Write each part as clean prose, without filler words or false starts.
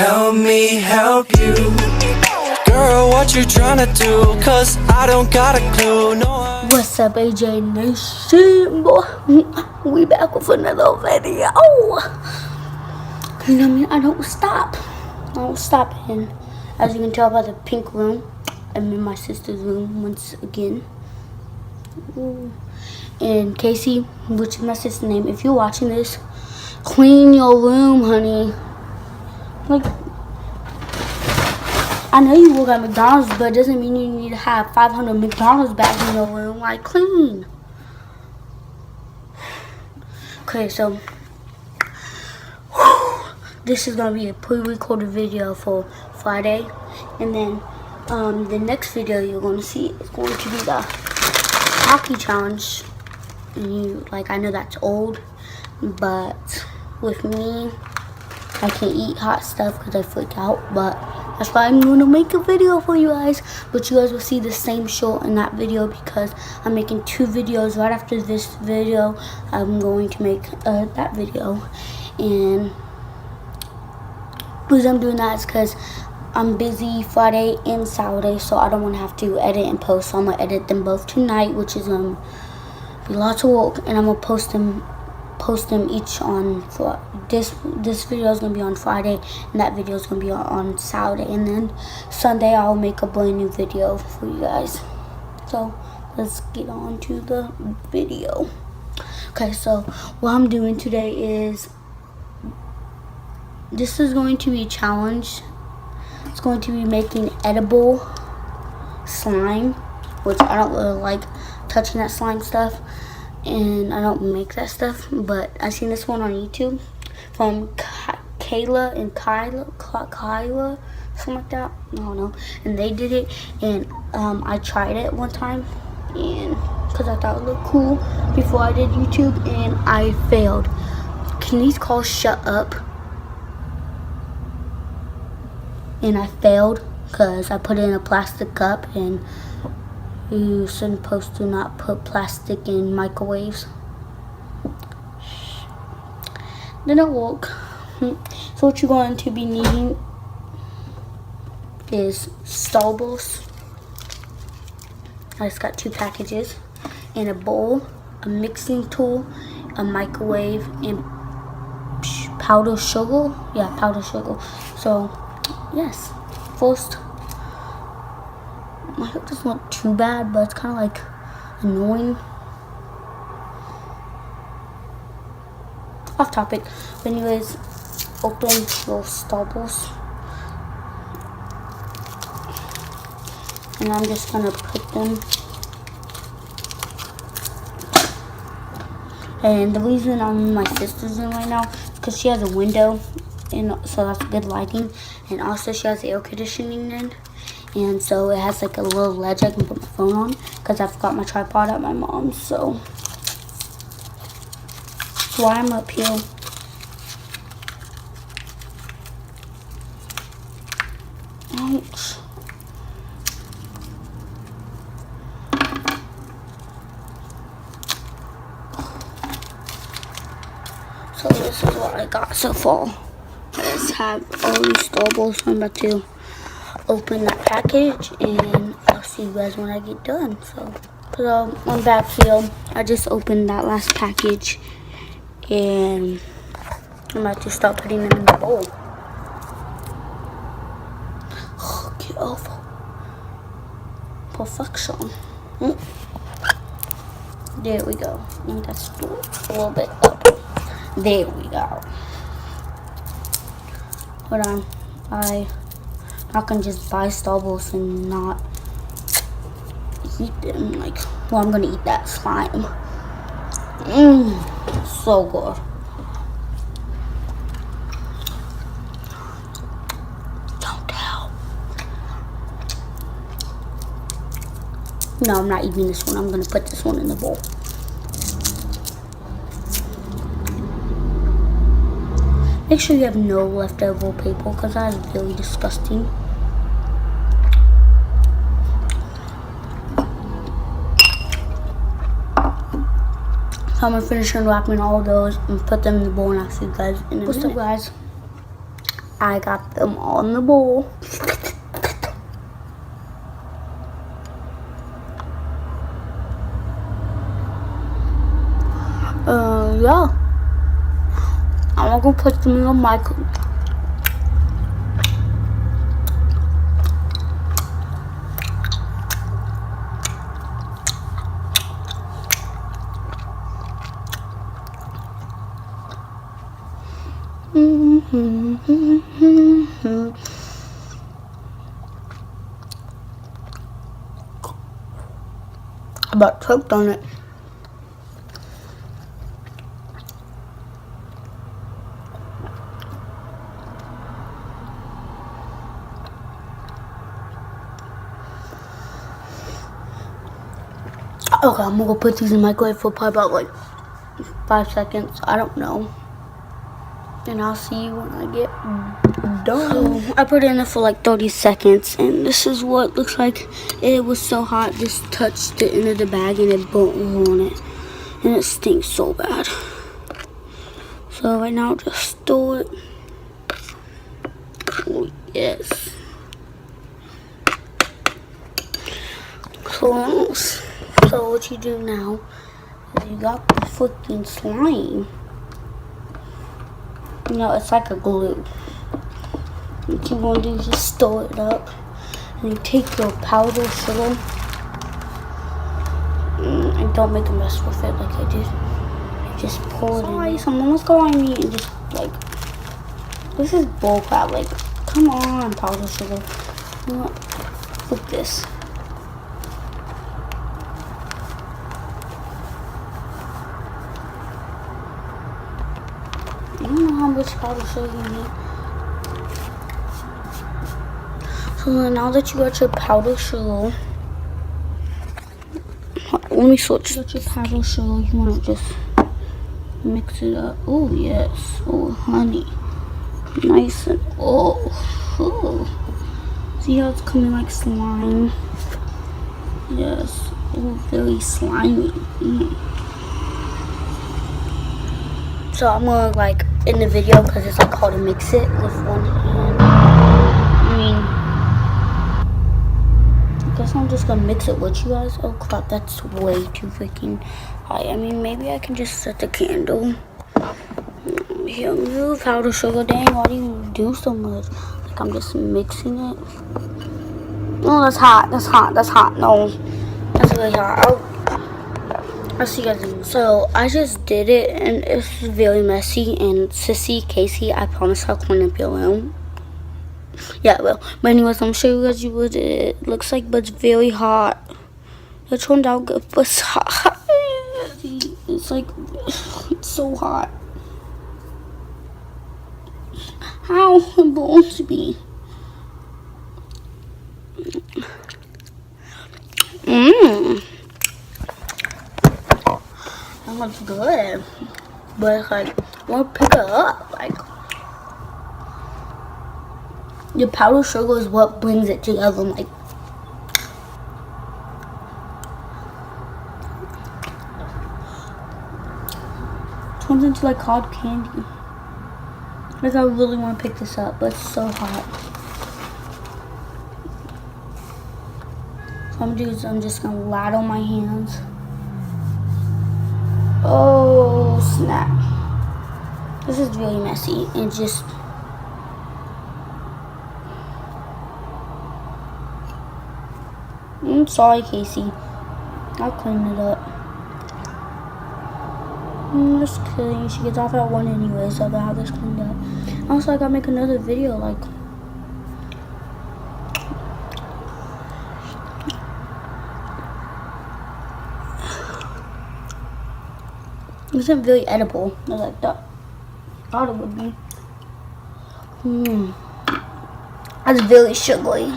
Help me help you. Girl, what you tryna do? Cause I don't got a clue. No, What's up, AJ Nation, boy? We back with another video. You know what I mean? I don't stop. And as you can tell by the pink room, I'm in my sister's room once again. Ooh. And Casey, which is my sister's name, if you're watching this, clean your room, honey. Like, I know you work at McDonald's, but it doesn't mean you need to have 500 McDonald's bags in your room. Like, clean. Okay, so this is gonna be a pre-recorded video for Friday, and then the next video you're gonna see is going to be the hockey challenge. And I know that's old, but with me, I can't eat hot stuff because I freak out, but that's why I'm going to make a video for you guys. But you guys will see the same short in that video because I'm making 2 videos. Right after this video, I'm going to make that video. And the reason I'm doing that is because I'm busy Friday and Saturday, so I don't want to have to edit and post. So I'm going to edit them both tonight, which is be lots of work, and I'm going to post them each on this video is gonna be on Friday, and that video is gonna be on Saturday, and then Sunday I'll make a brand new video for you guys. So let's get on to the video. Okay, so what I'm doing today is this is going to be a challenge. It's going to be making edible slime, which I don't really like touching that slime stuff. And I don't make that stuff, but I seen this one on YouTube from Kayla, something like that. I don't know. And they did it, and I tried it one time, and because I thought it looked cool before I did YouTube, and I failed. Can these calls shut up? And I failed because I put it in a plastic cup, and you're supposed to not put plastic in microwaves. Didn't work. So what you're going to be needing is Starburst. I just got 2 packages, and a bowl, a mixing tool, a microwave, and powdered sugar. Yeah, powdered sugar. So yes, first, my hair doesn't look too bad, but it's kind of annoying. Off topic. But anyways, open your Starburst. And I'm just going to put them. And the reason I'm in my sister's room right now is because she has a window, and so that's good lighting. And also she has air conditioning in. And so it has a little ledge I can put my phone on because I forgot my tripod at my mom's. So that's why I'm up here. Ouch. So this is what I got so far. I just have all these Starbursts. I'm about to open that package, and I'll see you guys when I get done. So I'm back here. I just opened that last package, and I'm about to start putting them in the bowl. Oh, get off. Perfection. There we go. I think that's a little bit up. There we go. Hold on. I'm not gonna just buy Starburst and not eat them. I'm gonna eat that slime. So good. Don't tell. No, I'm not eating this one. I'm gonna put this one in the bowl. Make sure you have no leftover paper because that is really disgusting. So I'm gonna finish unwrapping all of those and put them in the bowl, and I'll see you guys in a minute. What's up, guys? I got them on the bowl. Yeah. I'm gonna put them in the microwave. I about choked on it. Okay, I'm gonna go put these in the microwave for probably about like 5 seconds. I don't know. And I'll see you when I get done. So I put it in there for like 30 seconds, and this is what it looks like. It was so hot, just touched the end of the bag and it burnt on it. And it stinks so bad. So right now, just store it. Oh, yes. Close. So what you do now is you got the freaking slime. You know, it's like a glue. What you want to do is just store it up. And you take your powdered sugar. And don't make a mess with it like I did. You just pour it in. Someone was calling me and just like, this is bullcrap. Like, come on, powdered sugar. You know what? Flip this. I don't know how much powdered sugar you need. So then now that you got your powdered sugar, let me switch. You got your powdered sugar, you want to just mix it up. Oh yes, oh honey, nice and oh. See how it's coming like slime? Yes, oh very slimy. So I'm gonna like in the video because it's like how to mix it with one hand. I guess I'm just gonna mix it with you guys. Oh crap, that's way too freaking high. I mean, maybe I can just set the candle. Here, move powdered sugar. Dang, why do you do so much? Like I'm just mixing it. Oh, that's hot. That's hot. That's hot. No, that's really hot. I'll see you guys in. So I just did it and it's very messy. And Sissy, Casey, I promise I'll clean up your room. Yeah, well, but anyways, I'm sure you guys what it looks like, but it's very hot. It turned out good, but it's hot. It's like, it's so hot. How it burns me. That looks good, but it's like, I want to pick it up, like. The powdered sugar is what brings it together, like. Turns into like hard candy. Like I really want to pick this up, but it's so hot. So I'm just gonna ladle my hands. Oh snap! This is really messy and just. I'm sorry, Casey. I'll clean it up. I'm just kidding. She gets off at 1 anyway, so I'll have this cleaned up. Also, I gotta make another video, like. It isn't really edible. I like that. Thought it would be. That's very sugary.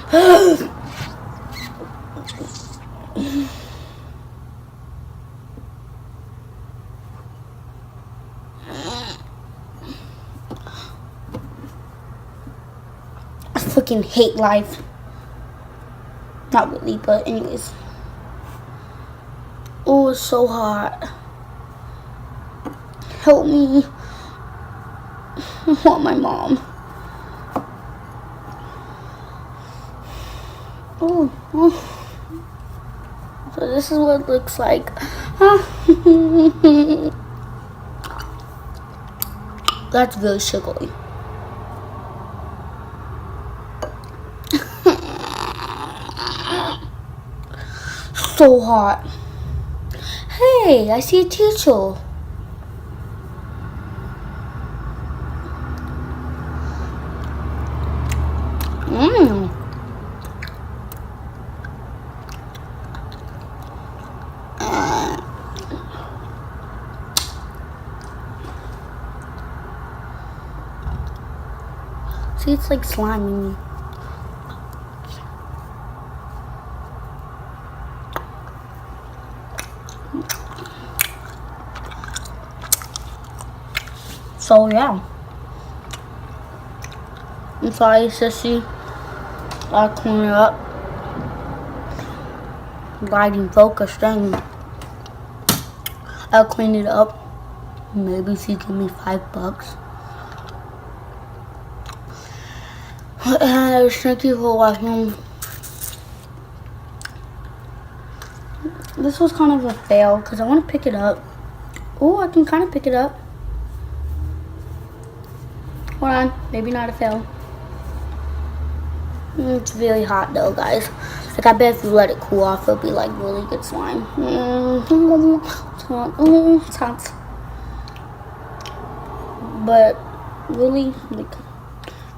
I freaking hate life. Not really, but anyways. Oh, it's so hot. Help me. I want my mom. Oh. So this is what it looks like. That's very sugary. So hot. Hey, I see a teacher. Mmm. See, it's like sliming me. So yeah. I'm sorry, sissy. I'll clean it up. Lighting focus thing. I'll clean it up. Maybe if you give me $5. Thank you for watching. This was kind of a fail because I want to pick it up. Oh, I can kind of pick it up. Hold on, maybe not a fail. It's really hot though, guys. Like I bet if you let it cool off, it'll be like really good slime. It's hot. But really, like,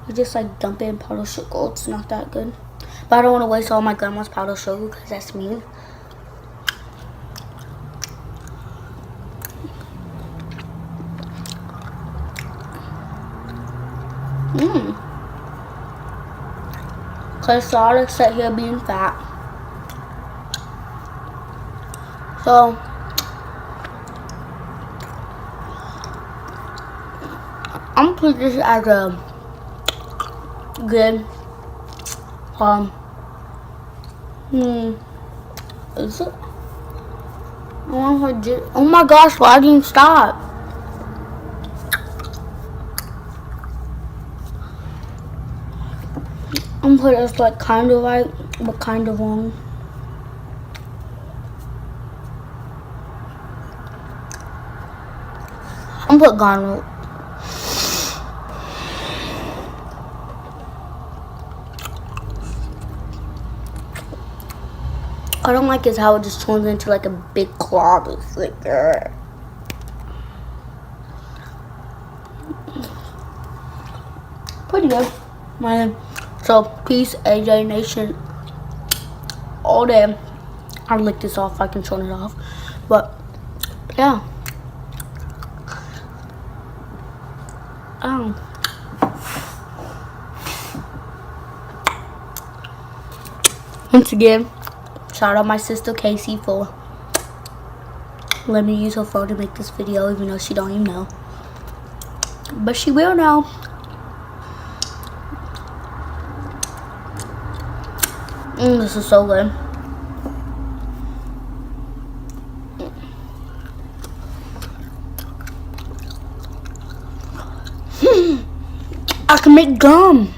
you just like dump it in powdered sugar. It's not that good. But I don't want to waste all my grandma's powdered sugar because that's mean. Cause Sonic sat here being fat. So I'm gonna put this as a good is it? Oh my gosh, why didn't you stop? I'm gonna put it as like kind of right, but kind of wrong. I'm gonna put garlic. I don't like is how it just turns into like a big cloud. It's like pretty good. So peace, AJ Nation. All day. I'll lick this off. I can turn it off. But yeah. Once again, shout out my sister Casey for letting me use her phone to make this video, even though she don't even know. But she will now. This is so good. I can make gum.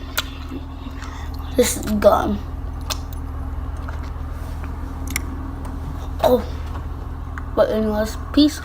This is gum. Oh. But anyways, peace.